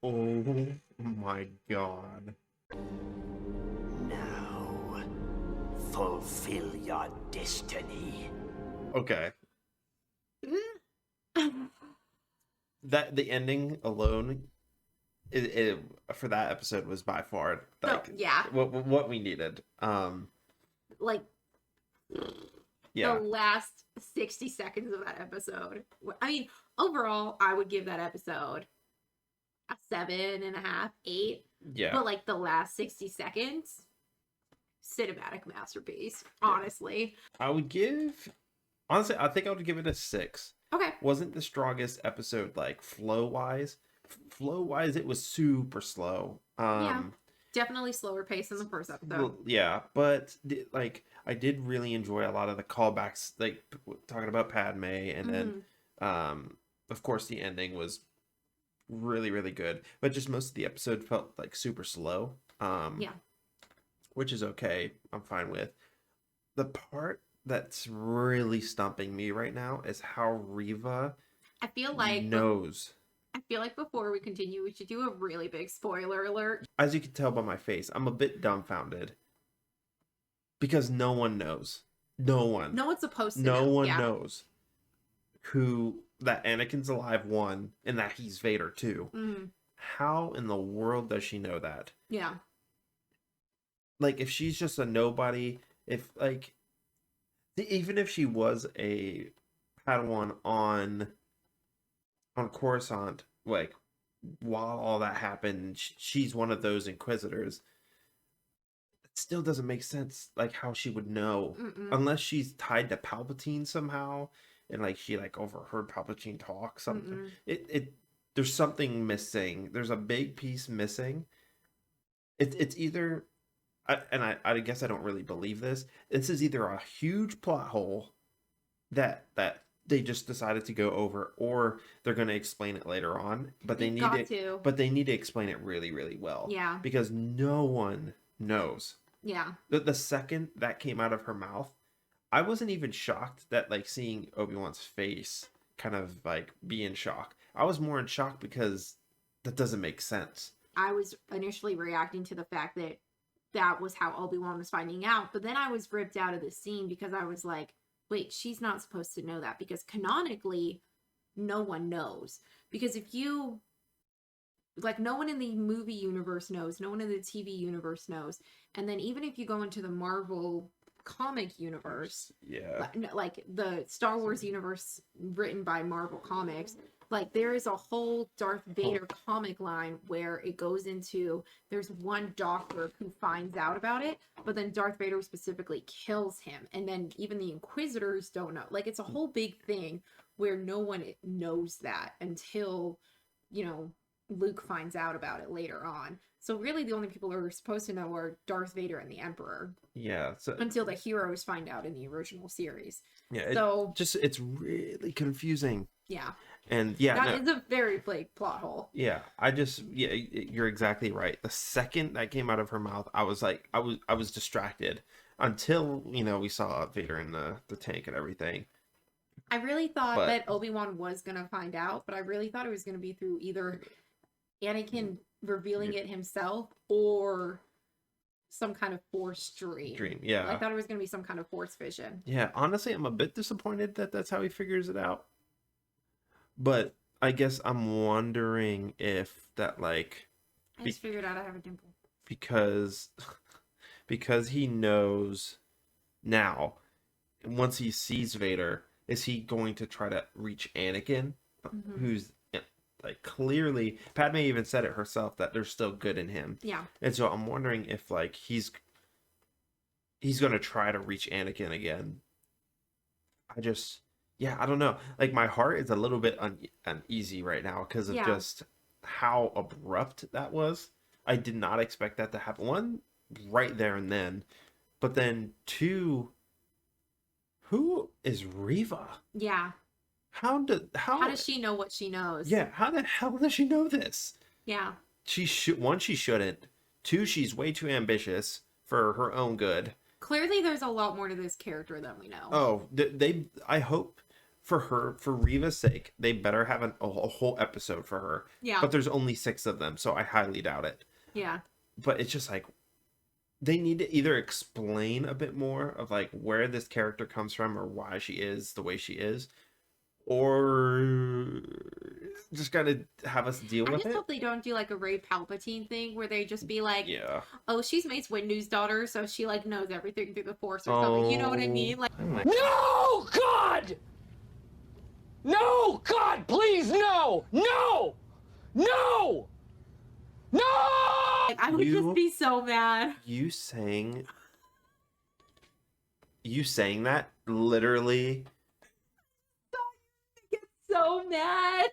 Oh my god. Now, fulfill your destiny. Okay. That the ending alone, it for that episode was by far like yeah. what we needed. Like Yeah. the last 60 seconds of that episode. I mean, overall, I would give that episode a 7.5, 8. Yeah. But like the last 60 seconds, cinematic masterpiece, honestly. I would give, honestly, I think I would give it a 6. Okay. Wasn't the strongest episode like flow wise. Flow wise, it was super slow. Yeah. Definitely slower pace than the first episode. Yeah, but like I did really enjoy a lot of the callbacks, like talking about Padme, and then of course the ending was really, really good. But just most of the episode felt like super slow. Yeah. Which is okay. I'm fine with. The part that's really stumping me right now is how Reva I feel like knows. I feel like before we continue, we should do a really big spoiler alert. As you can tell by my face, I'm a bit dumbfounded. Because no one knows. No one. No one's supposed to know. know. No one knows that Anakin's alive, one, and that he's Vader, two. Mm-hmm. How in the world does she know that? Yeah. Like, if she's just a nobody, even if she was a Padawan on Coruscant, like, while all that happened, she's one of those Inquisitors. It still doesn't make sense, like, how she would know. Unless she's tied to Palpatine somehow, and, like, she, like, overheard Palpatine talk, something. There's something missing. There's a big piece missing. It's either... I guess I don't really believe this. This is either a huge plot hole that they just decided to go over, or they're going to explain it later on. But they need to. But they need to explain it really, really well. Yeah. Because no one knows. Yeah. The second that came out of her mouth, I wasn't even shocked that, like, seeing Obi-Wan's face kind of like be in shock. I was more in shock because that doesn't make sense. I was initially reacting to the fact that was how Obi-Wan was finding out. But then I was ripped out of the scene because I was like, wait, she's not supposed to know that. Because canonically, no one knows. Because if you... Like, no one in the movie universe knows. No one in the TV universe knows. And then even if you go into the Marvel comic universe... Yeah. Like, the Star Wars universe written by Marvel Comics... Like, there is a whole Darth Vader comic line where it goes into, there's one doctor who finds out about it, but then Darth Vader specifically kills him. And then even the Inquisitors don't know. Like, it's a whole big thing where no one knows that until, you know, Luke finds out about it later on. So really the only people who are supposed to know are Darth Vader and the Emperor. Yeah. So, until the heroes find out in the original series. Yeah. So it's really confusing. Yeah. And yeah, that is a very big plot hole. Yeah, you're exactly right. The second that came out of her mouth, I was like, I was distracted until, you know, we saw Vader in the tank and everything. I really thought that Obi-Wan was gonna find out, but I really thought it was gonna be through either Anakin revealing it himself or some kind of Force dream. Yeah. I thought it was gonna be some kind of Force vision. Yeah, honestly, I'm a bit disappointed that that's how he figures it out. But I guess I'm wondering if that, like... I just figured out I have a dimple. Because he knows now, once he sees Vader, is he going to try to reach Anakin? Mm-hmm. Who's, like, clearly... Padme even said it herself, that there's still good in him. Yeah. And so I'm wondering if, like, he's going to try to reach Anakin again. Yeah, I don't know. Like, my heart is a little bit uneasy right now because of just how abrupt that was. I did not expect that to happen. One, right there and then. But then, two, who is Reva? Yeah. How does she know what she knows? Yeah, how the hell does she know this? Yeah. She shouldn't. Two, she's way too ambitious for her own good. Clearly, there's a lot more to this character than we know. Oh, I hope for Reva's sake, they better have a whole episode for her. Yeah. But there's only 6 of them, so I highly doubt it. Yeah. But it's just like they need to either explain a bit more of like where this character comes from or why she is the way she is, or just gotta have us deal I with just it. hope they don't do like a Ray Palpatine thing where they just be like, Yeah. oh, she's Mace Windu's daughter, so she like knows everything through the Force or something. You know what I mean? Like, No, God! No, God, please, no! No! No! No! I would You- just be so mad. You saying that literally. I get so mad.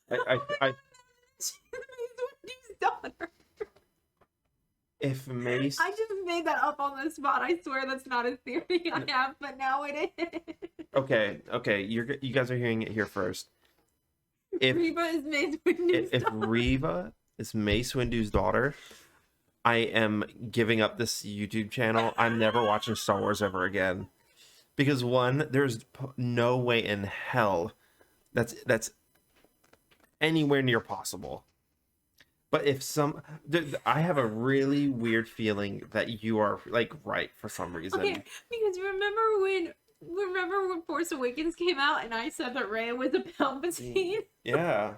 I She's Mace Windu's daughter. if Mace. I just made that up on the spot. I swear that's not a theory I have, but now it is. Okay, you guys are hearing it here first. If Reva is Mace Windu's if daughter. Reva is Mace Windu's daughter, I am giving up this YouTube channel. I'm never watching Star Wars ever again. Because one, there's no way in hell that's anywhere near possible. But if I have a really weird feeling that you are like right for some reason. Okay, because remember when Force Awakens came out and I said that Rey was a Palpatine? Yeah.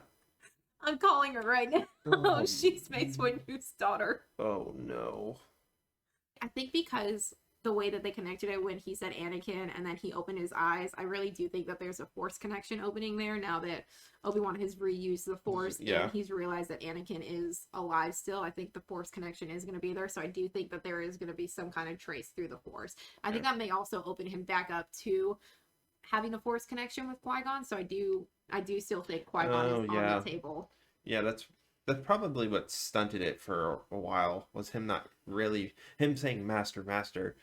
I'm calling her right now. Oh. She's Mace Windu's daughter. Oh no. I think because the way that they connected it when he said Anakin and then he opened his eyes, I really do think that there's a Force connection opening there now that Obi-Wan has reused the Force Yeah. and he's realized that Anakin is alive still. I think the Force connection is going to be there, so I do think that there is going to be some kind of trace through the Force. I think that may also open him back up to having a Force connection with Qui-Gon, so I do still think Qui-Gon is yeah. on the table. Yeah, that's probably what stunted it for a while, was him saying master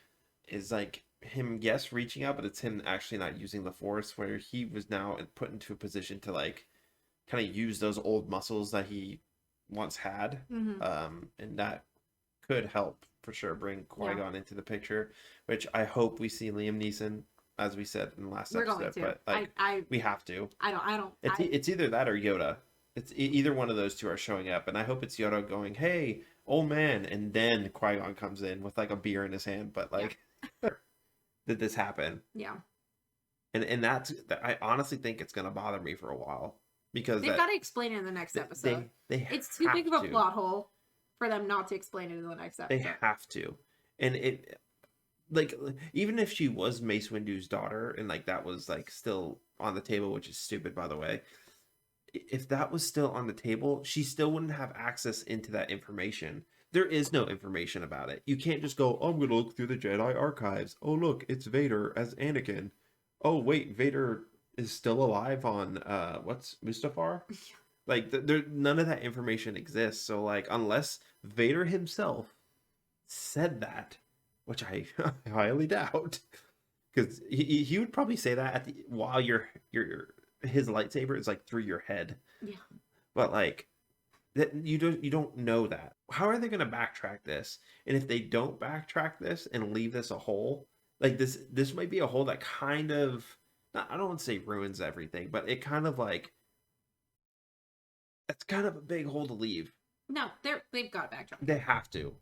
is like him, yes, reaching out, but it's him actually not using the Force, where he was now put into a position to like kind of use those old muscles that he once had. Mhm. And that could help for sure bring Qui-Gon into the picture, which I hope we see Liam Neeson, as we said in the last We're episode. going to. But like we have to. It's either that or Yoda. It's either one of those two are showing up, and I hope it's Yoda going, "Hey, old man," and then Qui-Gon comes in with like a beer in his hand. But like, did this happen? Yeah. And I honestly think it's gonna bother me for a while, because They've got to explain it in the next episode. It's too big of a plot hole for them not to explain it in the next episode. They have to. And it, like, even if she was Mace Windu's daughter and like that was like still on the table, which is stupid, by the way, if that was still on the table, she still wouldn't have access into that information. There is no information about it. You can't just go, oh, I'm gonna look through the Jedi archives. Oh, look, it's Vader as Anakin. Oh, wait, Vader is still alive on what's Mustafar? Like, there none of that information exists. So like, unless Vader himself said that, which I highly doubt, because he would probably say that at while his lightsaber is like through your head. Yeah. But like, that you don't know that. How are they going to backtrack this? And if they don't backtrack this and leave this a hole, like this might be a hole that kind of, I don't want to say ruins everything, but it kind of like, it's kind of a big hole to leave. No, they've got to backtrack. They have to.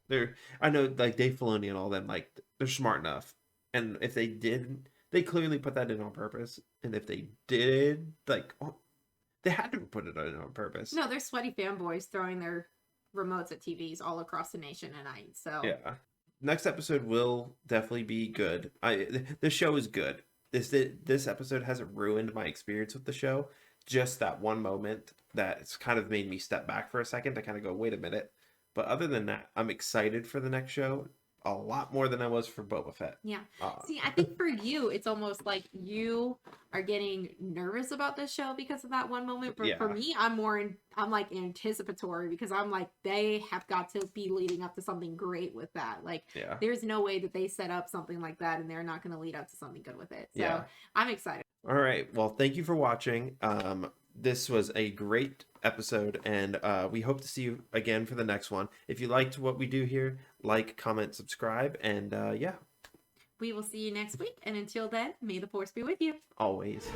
I know, like Dave Filoni and all them, like they're smart enough. And if they didn't, they clearly put that in on purpose. And if they did, like, they had to put it in on purpose. No, they're sweaty fanboys throwing their remotes at TVs all across the nation at night. So yeah, next episode will definitely be good. The show is good. This episode hasn't ruined my experience with the show. Just that one moment that's kind of made me step back for a second to kind of go, wait a minute. But other than that, I'm excited for the next show a lot more than I was for Boba Fett. yeah. See, I think for you, it's almost like you are getting nervous about this show because of that one moment. But for me, I'm like anticipatory, because I'm like, they have got to be leading up to something great with that. Like, there's no way that they set up something like that and they're not going to lead up to something good with it. So I'm excited. All right. Well, thank you for watching. This was a great episode, and we hope to see you again for the next one. If you liked what we do here, like, comment, subscribe, and yeah. We will see you next week. And until then, may the force be with you. Always.